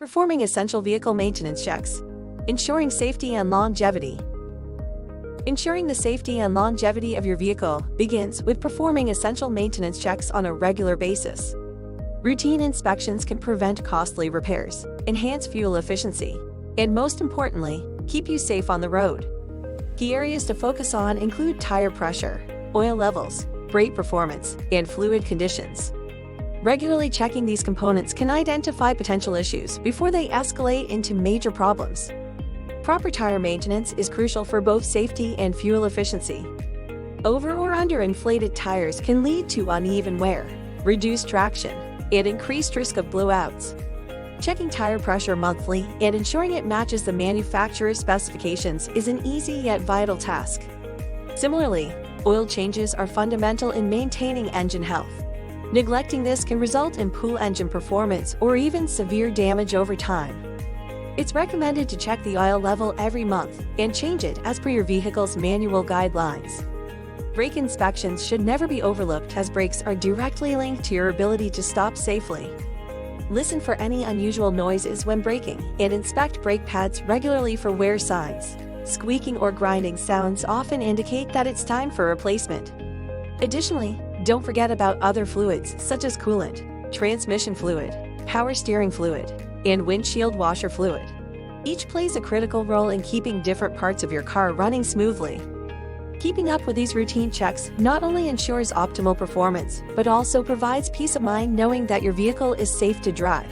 Performing essential vehicle maintenance checks. Ensuring safety and longevity. Ensuring the safety and longevity of your vehicle begins with performing essential maintenance checks on a regular basis. Routine inspections can prevent costly repairs, enhance fuel efficiency, and most importantly, keep you safe on the road. Key areas to focus on include tire pressure, oil levels, brake performance, and fluid conditions. Regularly checking these components can identify potential issues before they escalate into major problems. Proper tire maintenance is crucial for both safety and fuel efficiency. Over or under-inflated tires can lead to uneven wear, reduced traction, and increased risk of blowouts. Checking tire pressure monthly and ensuring it matches the manufacturer's specifications is an easy yet vital task. Similarly, oil changes are fundamental in maintaining engine health. Neglecting this can result in poor engine performance or even severe damage over time. It's recommended to check the oil level every month and change it as per your vehicle's manual guidelines. Brake inspections should never be overlooked as brakes are directly linked to your ability to stop safely. Listen for any unusual noises when braking and inspect brake pads regularly for wear signs. Squeaking or grinding sounds often indicate that it's time for replacement. Additionally, don't forget about other fluids such as coolant, transmission fluid, power steering fluid, and windshield washer fluid. Each plays a critical role in keeping different parts of your car running smoothly. Keeping up with these routine checks not only ensures optimal performance, but also provides peace of mind knowing that your vehicle is safe to drive.